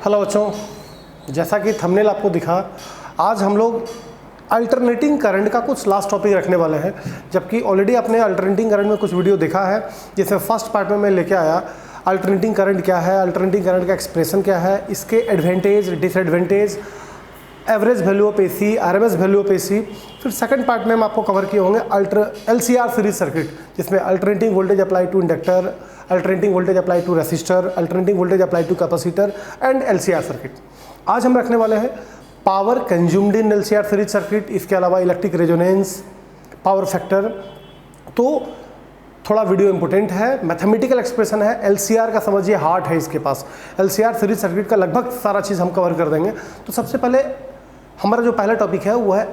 Hello बच्चों, जैसा कि थंबनेल आपको दिखा, आज हम लोग अल्टरनेटिंग करंट का कुछ लास्ट टॉपिक रखने वाले हैं। जबकि ऑलरेडी आपने अल्टरनेटिंग करंट में कुछ वीडियो देखा है, जिसमें फर्स्ट पार्ट में मैं लेके आया अल्टरनेटिंग करंट क्या है, अल्टरनेटिंग करंट का एक्सप्रेशन क्या है, इसके advantage, disadvantage, average value of AC, RMS value of AC. फिर सेकंड पार्ट में हम आपको कवर किए होंगे LCR सीरीज सर्किट, जिसमें alternating voltage apply to inductor, alternating voltage apply to resistor, alternating voltage apply to capacitor and LCR circuit. आज हम रखने वाले हैं power consumed in LCR series circuit, इसके अलावा इलेक्ट्रिक रेजोनेंस, पावर फैक्टर। तो थोड़ा वीडियो इंपॉर्टेंट है, मैथमेटिकल एक्सप्रेशन है, LCR का समझिए हार्ट है इसके पास। LCR सीरीज सर्किट का लगभग सारा चीज़ हम कवर कर देंगे। तो सबसे पहले हमारा जो पहला टॉपिक है वो है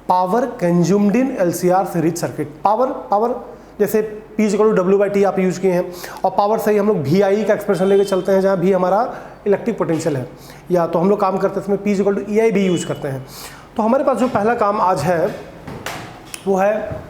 power consumed in LCR series circuit. Power जैसे P/W/T आप यूज किए हैं, और पावर से ही हम लोग VI का एक्सप्रेशन लेके चलते हैं, जहाँ भी हमारा इलेक्ट्रिक पोटेंशियल है, या तो हम लोग काम करते हैं इसमें P/EI भी यूज करते हैं। तो हमारे पास जो पहला काम आज है वो है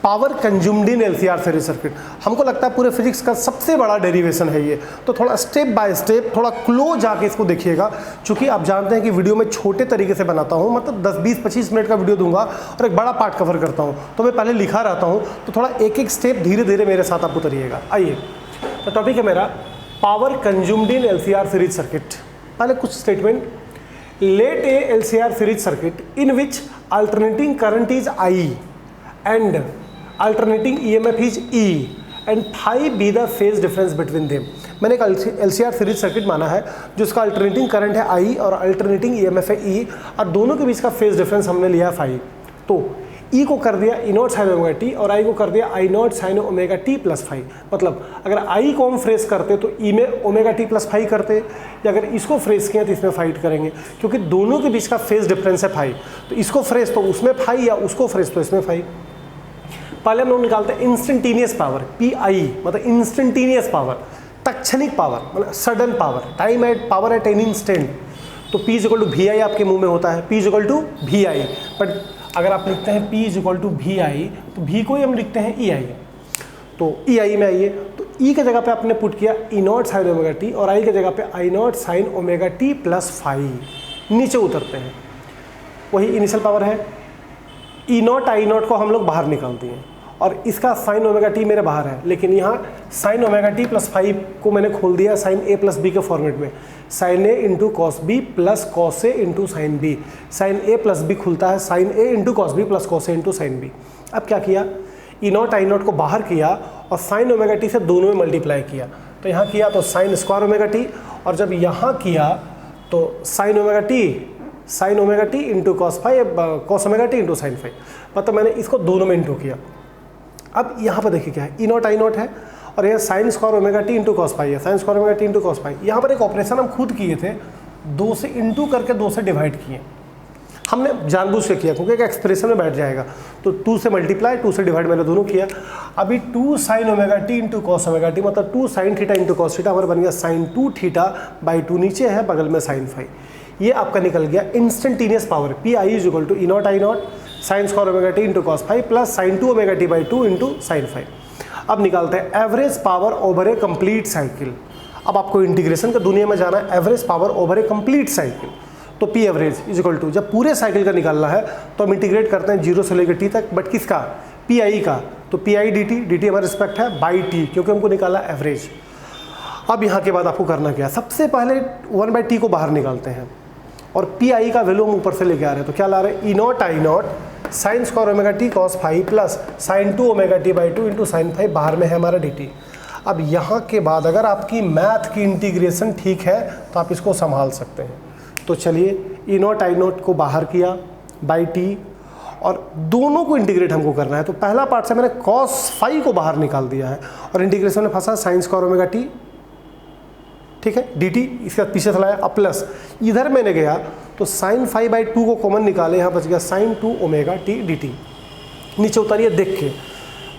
power consumed in LCR series circuit. हमको लगता है पूरे फिजिक्स का सबसे बड़ा डेरिवेशन है ये, तो थोड़ा स्टेप बाय स्टेप, थोड़ा क्लोज आके इसको देखिएगा। क्योंकि आप जानते हैं कि वीडियो में छोटे तरीके से बनाता हूँ, मतलब 10, 20, 25 मिनट का वीडियो दूंगा और एक बड़ा पार्ट कवर करता हूँ, तो मैं पहले लिखा रहता हूँ, तो थोड़ा एक एक स्टेप धीरे धीरे मेरे साथ आप उतरिएगा। आइए, तो टॉपिक है मेरा power consumed in LCR series circuit. पहले कुछ statement. Let a LCR series circuit in which alternating current is I and alternating EMF is E and phi be the phase difference between them। मैंने एक LCR series circuit माना है जिसका alternating current है I और alternating EMF है E, और दोनों के बीच का फेज डिफरेंस हमने लिया है फाई। तो E को कर दिया E0 sin ओमेगा t और I को कर दिया I0 sin omega t plus phi. मतलब अगर I को हम फ्रेज करते तो E में ओमेगा t प्लस फाई करते, या अगर इसको फ्रेज किया तो इसमें फाइट करेंगे, क्योंकि दोनों के बीच का फेज डिफरेंस है फाई। तो इसको फ्रेज तो उसमें फाई, या उसको फ्रेज तो इसमें फाई। पहले हम लोग निकालते हैं इंस्टेंटेनियस पावर, PI मतलब इंस्टेंटेनियस पावर, तत्क्षणिक पावर मतलब sudden power, time at power at any instant. तो P/VI आपके मुंह में होता है P/VI, बट अगर आप लिखते हैं P/VI तो V को ही हम लिखते हैं EI। तो EI में आइए, तो E की जगह पे आपने पुट किया E0 sin ओमेगा t और I की जगह पे I0 sin omega t plus phi. नीचे उतरते हैं, वही इनिशियल पावर है। E0 I0 को हम लोग बाहर निकाल दिए, और इसका साइन ओमेगा टी मेरे बाहर है, लेकिन यहाँ sine omega t plus phi को मैंने खोल दिया साइन A प्लस बी के फॉर्मेट में। Sine A into cos B plus cos A into sine B. Sine A plus B खुलता है sine A into cos B plus cos A into sine B. अब क्या किया, E0 I0 को बाहर किया और साइन ओमेगा टी से दोनों में मल्टीप्लाई किया। तो यहाँ किया तो साइन स्क्वायर ओमेगा टी, और जब यहाँ किया तो sign omega T into cos five, cos omega T into sine five. मतलब मैंने इसको दोनों में इंटू किया। अब यहाँ पर देखिए क्या है, E0 I0 है और यह sine square omega T into cos five है, sine square omega T into cos five. यहाँ पर एक ऑपरेशन हम खुद किए थे, 2 से इंटू करके 2 से डिवाइड किए। हमने जानबूझ के किया क्योंकि एक एक्सप्रेशन में बैठ जाएगा। तो 2 से मल्टीप्लाई, 2 से डिवाइड मैंने दोनों किया। अभी 2 sign omega T into cos omega T मतलब 2 sine theta into cos theta, हमारा बन गया साइन 2 थीटा बाई 2, नीचे है बगल में साइन फाइव। ये आपका निकल गया instantaneous power PI is equal to E0 I0 sine square omega T into cos phi plus sine 2 omega t by 2 into sine phi. अब निकालते हैं average power over a complete cycle. अब आपको integration की दुनिया में जाना है, average power over a complete cycle. तो P average is equal to, जब पूरे साइकिल का निकालना है तो हम इंटीग्रेट करते हैं 0 से लेकर T तक, बट किसका, PI का। तो PI dt हमारा रिस्पेक्ट है बाई T, क्योंकि हमको निकाला एवरेज। अब यहाँ के बाद आपको करना क्या, सबसे पहले 1/T को बाहर निकालते हैं और PI का वैल्यू हम ऊपर से लेके आ रहे हैं। तो क्या ला रहे हैं, E0 I0 sine square omega T cos phi plus sine 2 omega t by 2 into sine five, बाहर में है हमारा dt। अब यहाँ के बाद अगर आपकी मैथ की इंटीग्रेशन ठीक है तो आप इसको संभाल सकते हैं। तो चलिए E0 I0 को बाहर किया बाई T, और दोनों को इंटीग्रेट हमको करना है। तो पहला पार्ट से मैंने कॉस फाइव को बाहर निकाल दिया है और इंटीग्रेशन में फंसा साइन स्क्वायर ओमेगा टी, ठीक है, dt इसके बाद पीछे चलाया। अब प्लस इधर मैंने गया तो साइन 5/2 को कॉमन निकाले, यहाँ बच गया साइन 2 ओमेगा टी dt। नीचे उतारिए देख के,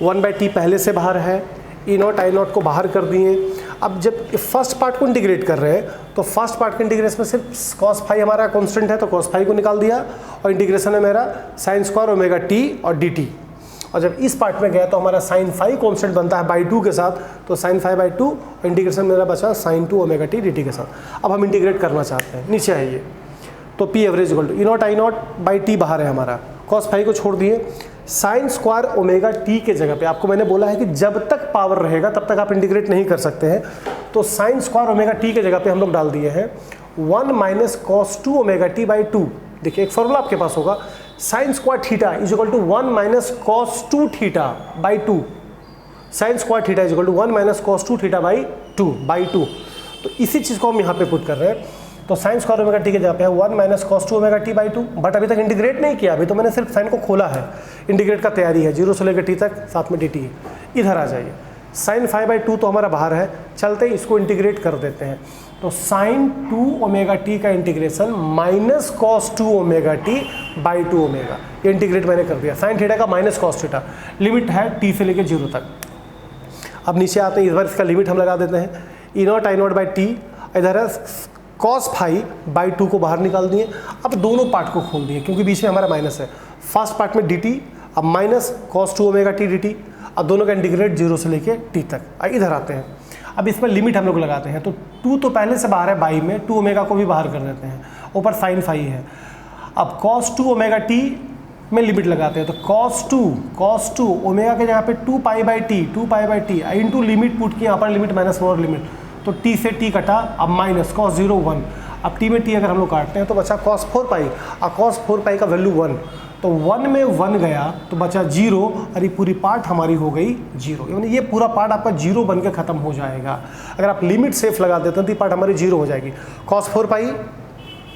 1/T पहले से बाहर है, E0 I0 को बाहर कर दिए। अब जब फर्स्ट पार्ट को इंटीग्रेट कर रहे हैं तो फर्स्ट पार्ट के इंटीग्रेशन में सिर्फ कॉस फाइव हमारा कांस्टेंट है, तो कॉस फाइव को निकाल दिया, और इंटीग्रेशन है मेरा साइन स्क्वायर ओमेगा टी और dt। और जब इस पार्ट में गया तो हमारा साइन फाई कॉन्स्टेंट बनता है बाई 2 के साथ, तो साइन फाई बाई 2 इंटीग्रेशन मेरा बचा sine 2 omega t d t के साथ। अब हम इंटीग्रेट करना चाहते हैं, नीचे आइए, तो P average equal to E naught I naught by T बाहर है हमारा, कॉस फाई को छोड़ दिए, साइन स्क्वायर ओमेगा टी के जगह पे आपको मैंने बोला है कि जब तक पावर रहेगा तब तक आप इंटीग्रेट नहीं कर सकते हैं, तो साइन स्क्वायर ओमेगा टी के जगह पे हम लोग डाल दिए हैं 1 minus cos 2 omega t by 2। देखिए एक फॉर्मूला आपके पास होगा, sine square theta is equal to 1 minus cos 2 theta by 2, sine square theta is equal to 1 minus cos 2 theta by 2। तो इसी चीज़ को हम यहाँ पे पुट कर रहे हैं, तो साइन स्क्वायर ओमेगा टी के जगह पे है 1 minus cos 2 omega t by 2, but अभी तक इंटीग्रेट नहीं किया, अभी तो मैंने सिर्फ साइन को खोला है, इंटीग्रेट का तैयारी है, 0 से लेकर टी तक, साथ में डी टी। इधर आ जाइए, साइन फाई बाई 2 तो हमारा बाहर है, चलते इसको इंटीग्रेट कर देते हैं, तो साइन 2 ओमेगा टी का integration minus cos 2 omega t by 2 omega, ये इंटीग्रेट मैंने कर दिया, साइन थीटा का माइनस कॉस थीटा, लिमिट है टी से लेकर 0 तक। अब नीचे आते हैं, इस बार इसका लिमिट हम लगा देते हैं, E naught I naught by T, इधर है कॉस फाई बाई 2 को बाहर निकाल दिए, अब दोनों पार्ट को खोल दिए क्योंकि बीच में हमारा माइनस है, फर्स्ट पार्ट में डी टी, अब minus cos 2 omega t d T, अब दोनों का इंटीग्रेट 0 से लेके टी तक। इधर आते हैं, अब इसमें लिमिट हम लोग लगाते हैं, तो 2 तो पहले से बाहर है बाई में, 2 ओमेगा को भी बाहर कर देते हैं, ऊपर साइन फाई है, अब कॉस 2 ओमेगा टी में लिमिट लगाते हैं, तो कॉस 2 ओमेगा के जगह पे 2 pi by T into limit put किया, upper limit minus lower limit, तो टी से टी कटा, अब माइनस कॉस 0 1, अब टी में टी अगर हम लोग काटते हैं तो बचा कॉस 4 पाई, और कॉस 4 पाई का वैल्यू 1, तो 1 में 1 गया तो बचा 0, और ये पूरी पार्ट हमारी हो गई 0, यानी ये पूरा पार्ट आपका 0 बन के खत्म हो जाएगा। अगर आप लिमिट सेफ लगा देते हैं तो ये पार्ट हमारी 0 हो जाएगी, कॉस 4 पाई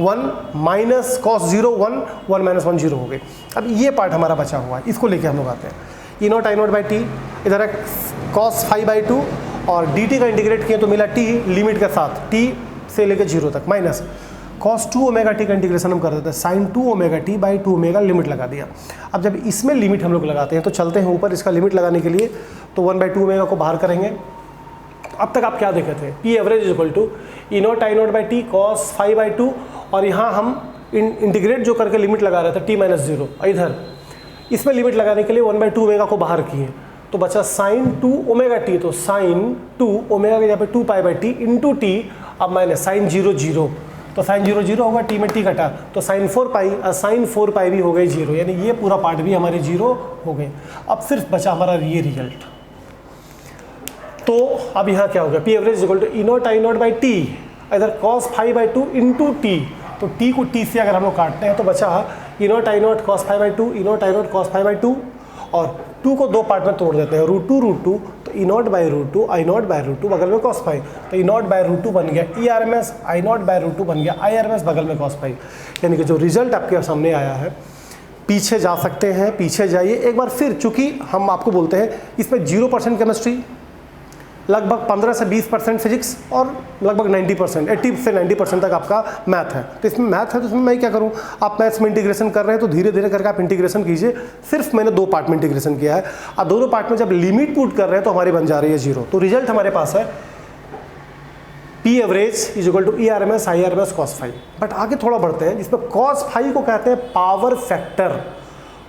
1 माइनस कॉस 0 1, 1 माइनस 1 0 हो गई। अब ये पार्ट हमारा बचा हुआ है, इसको लेके हम लोग आते हैं, E naught I naught by T, इधर है कॉस फाई बाई 2, और डी टी का इंटीग्रेट किया तो मिला टी लिमिट के साथ, टी से लेकर 0 तक, माइनस कॉस 2 ओमेगा टी का इंटीग्रेशन हम कर देते हैं sine 2 omega t by 2 omega, limit लगा दिया। अब जब इसमें लिमिट हम लोग लगाते हैं तो चलते हैं ऊपर, इसका लिमिट लगाने के लिए तो 1/2 ओमेगा को बाहर करेंगे। अब तक आप क्या देखे थे, P average is equal to E naught I naught by T cos phi by 2, और यहाँ हम इंटीग्रेट जो करके लिमिट लगा रहे थे टी माइनस 0, इधर इसमें लिमिट लगाने के लिए 1/2 ओमेगा को बाहर किए, तो बचा साइन 2 ओमेगा टी, तो साइन 2 ओमेगा के जहाँ पे 2 pi by T into T, अब माइनस साइन 0 0, तो साइन 0 0 होगा, टी में टी कटा, तो साइन 4 पाई और साइन 4 पाई भी हो गई 0, यानी ये पूरा पार्ट भी हमारे 0 हो गए। अब सिर्फ बचा हमारा ये रिजल्ट, तो अब यहाँ क्या हो गया, P average equal to E naught I naught by T, इधर cos phi by 2 into T, तो टी को टी से अगर हम लोग काटते हैं तो बचा E naught I naught cos phi by 2, E naught I naught cos phi by 2, और 2 को 2 पार्ट में तोड़ देते हैं, √2 तो E naught by √2 I naught by √2 बगल में कॉस फाई, तो ई नॉट बाई √2 बन गया E R M S, I naught by √2 बन गया आई आर एम एस बगल में कॉस फाई। यानी कि जो रिजल्ट आपके सामने आया है, पीछे जा सकते हैं, पीछे जाइए एक बार फिर, चूंकि हम आपको बोलते हैं इसमें 0% केमिस्ट्री, लगभग 15 से 20% फिजिक्स, और लगभग 90% 80 से 90% तक आपका मैथ है। तो इसमें मैथ है तो इसमें मैं क्या करूं, आप मैथ्स में इंटीग्रेशन कर रहे हैं तो धीरे धीरे करके आप इंटीग्रेशन कीजिए, सिर्फ मैंने 2 पार्ट में इंटीग्रेशन किया है, और दोनों पार्ट में जब लिमिट पुट कर रहे हैं तो हमारी बन जा रही है 0, तो रिजल्ट हमारे पास है P average is equal to E R M S I R M S cos phi. But आगे थोड़ा बढ़ते हैं, जिसमें कॉस फाई को कहते हैं पावर फैक्टर,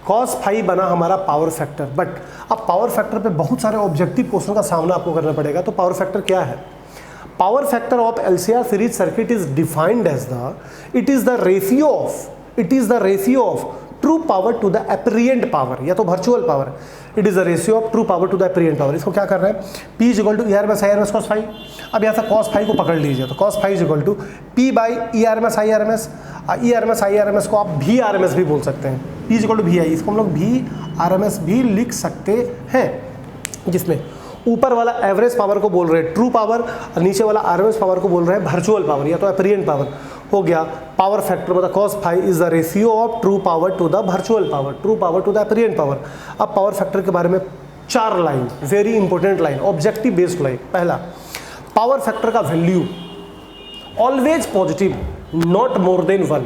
कॉस फाई बना हमारा पावर फैक्टर। बट अब पावर फैक्टर पे बहुत सारे ऑब्जेक्टिव क्वेश्चन का सामना आपको करना पड़ेगा, तो पावर फैक्टर क्या है? Power factor of LCR series circuit is defined as it is the ratio of true power to the apparent power, या तो virtual power, it is the ratio of true power to the apparent power. इसको क्या कर रहे हैं, P is equal to E R M S I R M S cos phi. अब यहाँ से कॉस फाई को पकड़ लीजिए, तो cos phi is equal to P by E R M S I R M S. E R M S I R M S को आप भी आर एम एस भी बोल सकते हैं, P इज इक्वल टू भी आई, इसको हम लोग भी आर एम एस भी लिख सकते हैं, जिसमें ऊपर वाला एवरेज पावर को बोल रहे हैं ट्रू पावर, और नीचे वाला आरएमएस पावर को बोल रहे हैं वर्चुअल पावर, या तो एपरिएंट पावर। हो गया पावर फैक्टर, मतलब cos phi is the ratio of true power to the virtual power, true power to the apparent power. अब पावर फैक्टर के बारे में 4 line, very important line, objective based line. पहला, पावर फैक्टर का value always positive, not more than 1।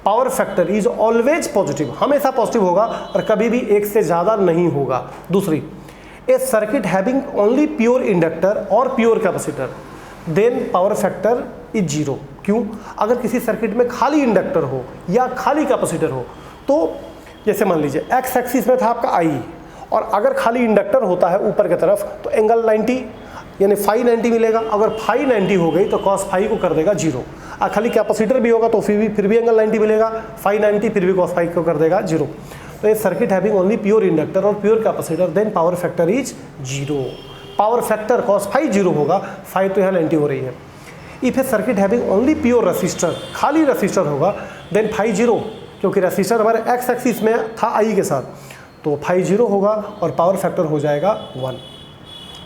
Power factor is always positive, हमेशा positive होगा और कभी भी 1 से ज़्यादा नहीं होगा। दूसरी, a circuit having only pure inductor और pure capacitor, then power factor is 0। क्यों? अगर किसी सर्किट में खाली इंडक्टर हो या खाली कैपेसिटर हो, तो जैसे मान लीजिए एक्स एक्सिस में था आपका I और अगर खाली इंडक्टर होता है ऊपर की तरफ तो एंगल 90 यानी फाई 90 मिलेगा। अगर फाई 90 हो गई तो कॉस फाई को कर देगा 0। और खाली कैपेसिटर भी होगा तो फिर भी एंगल 90 मिलेगा, फाई 90 फिर भी कॉस फाई को कर देगा 0। तो ये circuit having only pure inductor और pure capacitor, then power factor is 0। Power factor cos phi 0 होगा, फाई तो यहाँ 90 हो रही है। If a circuit having only pure resistor, खाली रेसिस्टर होगा, देन फाई 0, क्योंकि रेसिस्टर हमारे एक्स एक्सिस में था आई के साथ, तो फाई 0 होगा और पावर फैक्टर हो जाएगा 1।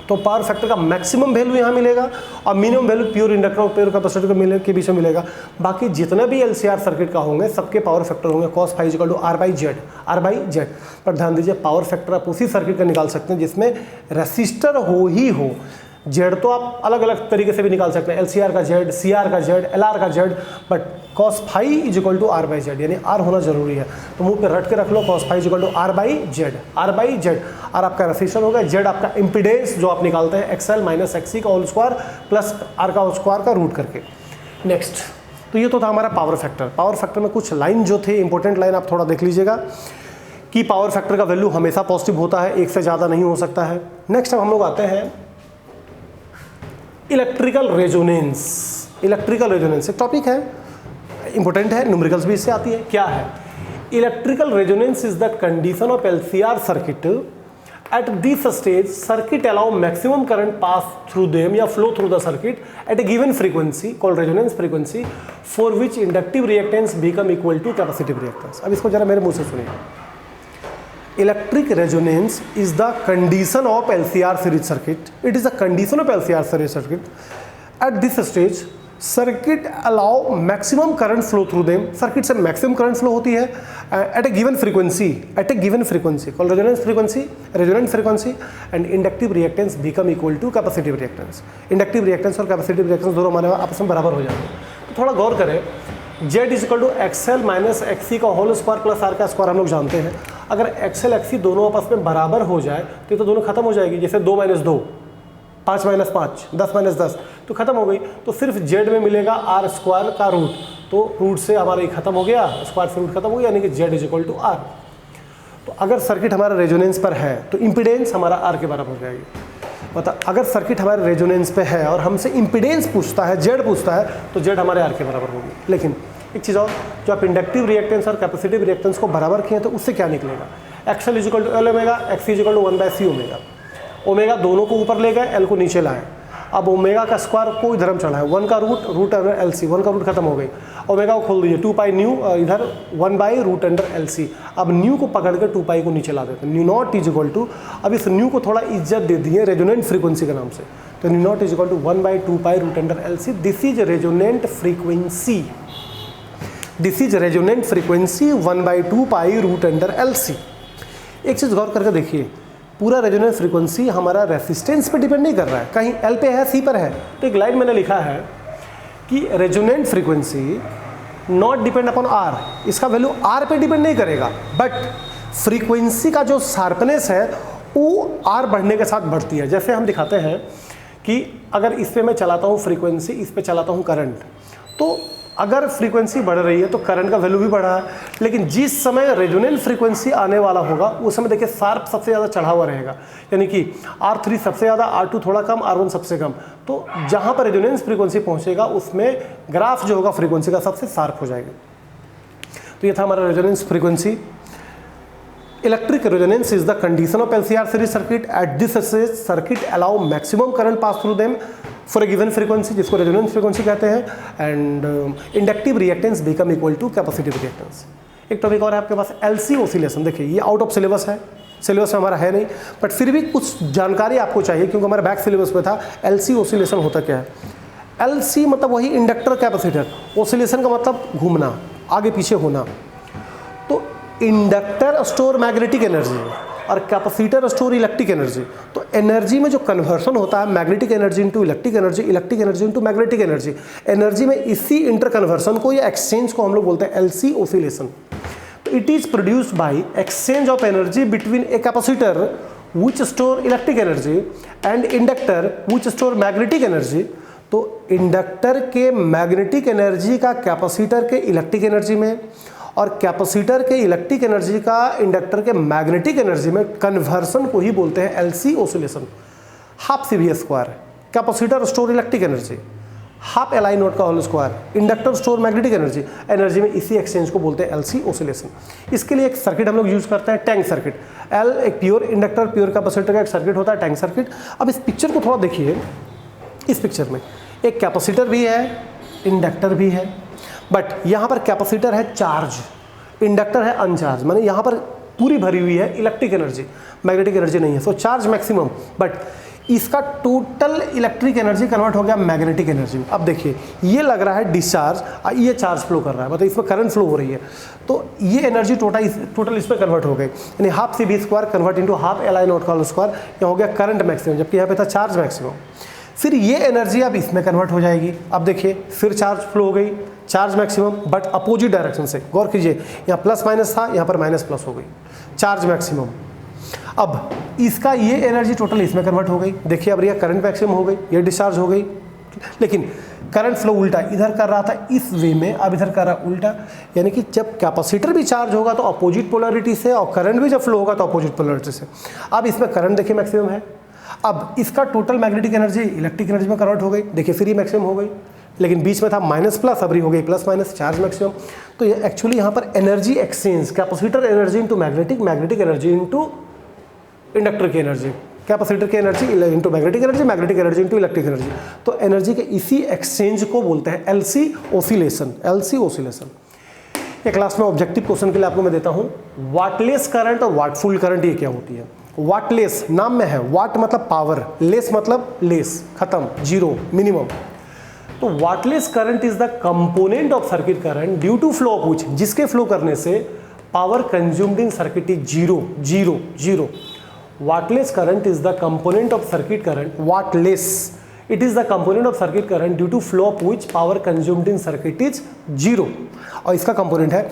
तो पावर फैक्टर का मैक्सिमम वैल्यू यहाँ मिलेगा और मिनिमम वैल्यू प्योर इंडक्टर और प्योर कैपेसिटर के बीच में मिलेगा। बाकी जितना भी एलसीआर सर्किट का होंगे सबके पावर फैक्टर होंगे cos phi equal to R by Z. पर ध्यान दीजिए पावर फैक्टर आप उसी सर्किट का निकाल सकते हैं जिसमें रेसिस्टर हो। जेड तो आप अलग अलग तरीके से भी निकाल सकते हैं, एलसीआर का जेड, सीआर का जेड, एलआर का Z, but cos phi is equal to R by Z, यानी आर होना जरूरी है। तो मुंह पे रट के रख लो cos phi is equal to R by Z. R आपका रेसिस्टर होगा, जेड आपका इम्पीडेंस जो आप निकालते हैं एक्सएल माइनस एक्सी का होल स्क्वायर प्लस आर का होल स्क्वायर का रूट करके। नेक्स्ट, तो ये तो था हमारा पावर फैक्टर। पावर फैक्टर में कुछ लाइन जो थे इंपॉर्टेंट लाइन आप थोड़ा देख लीजिएगा कि पावर फैक्टर का वैल्यू हमेशा पॉजिटिव होता है, एक से ज़्यादा नहीं हो सकता है। नेक्स्ट अब हम लोग आते हैं इलेक्ट्रिकल रेजोनेंस। इलेक्ट्रिकल रेजोनेंस एक टॉपिक है, इंपॉर्टेंट है, न्यूमेरिकल्स भी इससे आती है। क्या है electrical resonance? Is the condition of LCR circuit at this stage circuit allow maximum current pass through them या flow through the circuit at a given frequency called resonance frequency for which inductive reactance become equal to capacitive reactance. अब इसको जरा मेरे मुंह से सुनिए। Electric resonance is the condition of LCR series circuit. It is the condition of LCR series circuit. At this stage, circuit allow maximum current flow through them. Circuit से maximum current flow होती है at a given frequency called resonance frequency, and inductive reactance become equal to capacitive reactance. Inductive reactance और capacitive reactance दोनों हमारे आपस में बराबर हो जाते हैं। तो थोड़ा गौर करें, Z is equal to XL minus XC का होल स्क्वायर प्लस आर का स्क्वायर हम लोग जानते हैं। अगर एक्सएल एक्सी दोनों आपस में बराबर हो जाए तो ये तो दोनों खत्म हो जाएगी, जैसे 2 माइनस 2, 5 माइनस 5, 10 माइनस 10 तो खत्म हो गई। तो सिर्फ जेड में मिलेगा आर स्क्वायर का रूट, तो रूट से हमारा ये खत्म हो गया, स्क्वायर से रूट खत्म हो गया, यानी कि Z is equal to R. तो अगर सर्किट हमारा रेजोनेंस पर है तो इम्पीडेंस हमारा आर के बराबर हो जाएगी। बता, अगर सर्किट हमारे रेजोनेंस पे है और हमसे इम्पीडेंस पूछता है, जेड पूछता है, तो जेड हमारे आर के बराबर होगी। लेकिन एक चीज़ और, जो आप इंडक्टिव रिएक्टेंस और कैपेसिटिव रिएक्टेंस को बराबर किए तो उससे क्या निकलेगा? XL is equal to L omega, XC is equal to 1/c omega. Omega दोनों को ऊपर ले गए, एल को नीचे लाए। अब ओमेगा का स्क्वायर को इधर हम चढ़ाए, 1 का रूट अंडर एल सी, 1 का रूट खत्म हो गई। ओमेगा को खोल दीजिए, 2 पाई न्यू, इधर 1/रूट अंडर एल सी। अब न्यू को पकड़ कर 2 पाई को नीचे ला देते हैं, nu naught is equal to, अब इस न्यू को थोड़ा इज्जत दे दिए रेजोनेंट फ्रीक्वेंसी के नाम से, तो nu naught is equal to 1/2 pi root under L C. This is resonant frequency, this is resonant frequency 1/2 pi root under L C. एक चीज़ गौर करके देखिए, पूरा रेजोनेंस फ्रीक्वेंसी हमारा रेसिस्टेंस पे डिपेंड नहीं कर रहा है, कहीं एल पे है, सी पर है। तो एक लाइन मैंने लिखा है कि resonant frequency not depend upon R, इसका वैल्यू आर पे डिपेंड नहीं करेगा, बट फ्रीक्वेंसी का जो शार्पनेस है वो आर बढ़ने के साथ बढ़ती है। जैसे हम दिखाते हैं कि अगर इस पर मैं चलाता हूँ फ्रीक्वेंसी, इस पर चलाता हूँ करंट, तो अगर फ्रीक्वेंसी बढ़ रही है तो करंट का वैल्यू भी बढ़ा है, लेकिन जिस समय रेजोनेंट फ्रीक्वेंसी आने वाला होगा उस समय देखिए शार्प सबसे ज़्यादा चढ़ा हुआ रहेगा, यानी कि R3 सबसे ज़्यादा, R2 थोड़ा कम, R1 सबसे कम। तो जहाँ पर रेजोनेंस फ्रीक्वेंसी पहुँचेगा उसमें ग्राफ जो होगा फ्रीक्वेंसी का सबसे शार्प हो जाएगा। तो ये था हमारा resonance frequency. Electric resonance is the condition of LCR series circuit. At this stage, circuit allow maximum current pass through them for a given frequency, जिसको रेजोनेंस फ्रीक्वेंसी कहते हैं, and inductive reactance become equal to capacitive reactance. एक topic और है आपके पास, LC oscillation. देखिए ये आउट ऑफ सिलेबस है, सिलेबस में हमारा है नहीं, बट फिर भी कुछ जानकारी आपको चाहिए क्योंकि हमारा बैक सिलेबस में था। एलसी ओसिलेशन होता क्या है? एलसी मतलब वही इंडक्टर कैपेसिटर, ओसिलेशन का मतलब घूमना, आगे पीछे होना। तो इंडक्टर स्टोर मैग्नेटिक एनर्जी और कैपेसिटर स्टोर इलेक्ट्रिक एनर्जी। तो एनर्जी में जो कन्वर्सन होता है magnetic energy into electric energy into magnetic energy में इसी इंटर कन्वर्सन को या एक्सचेंज को हम लोग बोलते हैं एलसी ओसिलेशन। तो it is produced by exchange of energy between a capacitor which store electric energy and inductor which store magnetic energy. तो इंडक्टर के मैग्नेटिक एनर्जी का कैपेसिटर के इलेक्ट्रिक एनर्जी में और कैपेसिटर के इलेक्ट्रिक एनर्जी का inductor के मैग्नेटिक एनर्जी में कन्वर्सन को ही बोलते हैं LC oscillation. Half C V square, capacitor store electric energy, half L I naught का whole square, inductor store magnetic energy, energy में इसी एक्सचेंज को बोलते हैं एलसी ऑसिलेशन। इसके लिए एक सर्किट हम लोग यूज करते हैं, टैंक सर्किट। एल एक प्योर इंडक्टर प्योर कैपेसिटर का एक सर्किट होता है, टैंक सर्किट। अब इस पिक्चर को थोड़ा देखिए, इस पिक्चर में एक कैपेसिटर भी है, इंडक्टर भी है, बट यहाँ पर कैपेसिटर है चार्ज, इंडक्टर है अनचार्ज, माने यहाँ पर पूरी भरी हुई है इलेक्ट्रिक एनर्जी, मैग्नेटिक एनर्जी नहीं है। सो चार्ज मैक्सिमम, बट इसका टोटल इलेक्ट्रिक एनर्जी कन्वर्ट हो गया मैग्नेटिक एनर्जी में। अब देखिए ये लग रहा है डिस्चार्ज, ये चार्ज फ्लो कर रहा है, मतलब इसमें करंट फ्लो हो रही है, तो ये एनर्जी टोटल इसमें कन्वर्ट हो गई, यानी half C B square convert into half L I naught का होल स्क्वायर, यहाँ हो गया करंट मैक्सिमम, जबकि यहाँ पे था चार्ज मैक्सिमम। फिर ये एनर्जी अब इसमें कन्वर्ट हो जाएगी। अब देखिए फिर चार्ज फ्लो हो गई, charge maximum but opposite direction से। गौर कीजिए, यहाँ प्लस माइनस था, यहाँ पर माइनस प्लस हो गई, चार्ज मैक्सिमम। अब इसका ये एनर्जी टोटल इसमें कन्वर्ट हो गई। देखिए अब ये करंट मैक्सिमम हो गई, ये डिस्चार्ज हो गई, लेकिन करंट फ्लो उल्टा, इधर कर रहा था इस वे में, अब इधर कर रहा उल्टा। यानी कि जब कैपेसिटर भी चार्ज होगा तो अपोजिट पोलरिटी से, और करंट भी जब फ्लो होगा तो अपोजिट पोलरिटी से। अब इसमें करंट देखिए मैक्सिमम है, अब इसका total magnetic energy electric energy में कन्वर्ट हो गई। देखिए फिर ये मैक्सिमम हो गई, लेकिन बीच में था माइनस प्लस, अब हो गई प्लस माइनस, चार्ज मैक्सिमम। तो ये एक्चुअली यहाँ पर energy exchange, capacitor energy into magnetic, magnetic energy into inductor की एनर्जी, कैपेसिटर की energy into magnetic energy, magnetic energy into electric energy. तो एनर्जी के इसी एक्सचेंज को बोलते हैं एलसी ऑसिलेशन, एलसी ऑसिलेशन। ये क्लास में ऑब्जेक्टिव क्वेश्चन के लिए आपको मैं देता हूँ, वाटलेस करंट और वाटफुल करंट ये क्या होती है। वाटलेस नाम में है, वाट मतलब पावर, लेस मतलब लेस, खत्म, जीरो, मिनिमम। तो wattless current is the component of circuit current due to flow of which, जिसके फ्लो करने से power consumed in circuit is zero, zero, zero. Wattless current is the component of circuit current. Wattless, it is the component of circuit current due to flow of which power consumed in circuit is zero. और इसका component है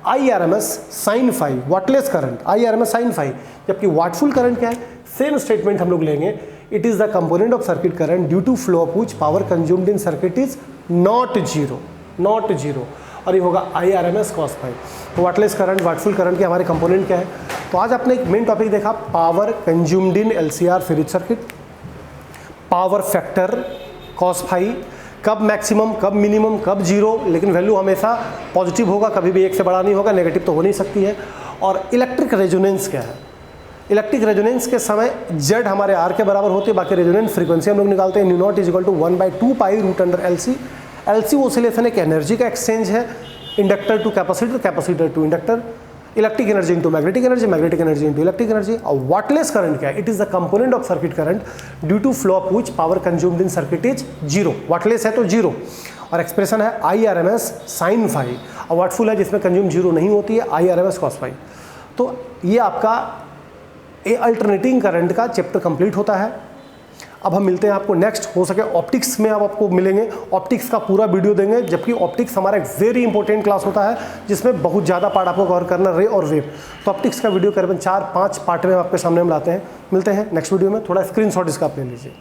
IRMS sin phi, wattless current IRMS sin phi। जबकि वाटफुल current क्या है, same statement हम लोग लेंगे, it is the component of circuit current due to flow of which power consumed in circuit is not zero, not zero. और ये होगा IRMS cos phi। तो वाटलेस करंट, वाटफुल करंट के हमारे कंपोनेंट क्या है। तो आज आपने एक मेन टॉपिक देखा, power consumed in LCR series circuit, power factor cos phi, कब मैक्सिमम, कब मिनिमम, कब जीरो, लेकिन वैल्यू हमेशा पॉजिटिव होगा, कभी भी एक से बड़ा नहीं होगा, नेगेटिव तो हो नहीं सकती है। और इलेक्ट्रिक रेजोनेंस क्या है, इलेक्ट्रिक रेजोनेंस के समय Z हमारे R के बराबर होती है, बाकी रेजोनेंस फ्रीक्वेंसी हम लोग निकालते हैं, nu naught is equal to 1/2 pi root under LC। LC oscillation एक एनर्जी का एक्सचेंज है, inductor to capacitor, capacitor to inductor, electric energy into magnetic energy, magnetic energy into electric energy. और wattless current क्या है, it is the component of circuit current due to flow of which power consumed in circuit is zero. Wattless है तो zero, और expression है IRMS sin phi, और वाटफुल है जिसमें कंज्यूम जीरो नहीं होती है, IRMS cos phi। तो ये आपका अल्टरनेटिंग करंट का चैप्टर कंप्लीट होता है। अब हम मिलते हैं आपको नेक्स्ट, हो सके ऑप्टिक्स में अब आपको मिलेंगे, ऑप्टिक्स का पूरा वीडियो देंगे, जबकि ऑप्टिक्स हमारा एक वेरी इंपॉर्टेंट क्लास होता है जिसमें बहुत ज़्यादा पार्ट आपको कवर करना, रे और वेव। तो ऑप्टिक्स का वीडियो करीबन 4-5 पार्ट में आपके सामने हम लाते हैं। मिलते हैं नेक्स्ट वीडियो में, थोड़ा स्क्रीनशॉट इसका आप ले लीजिए।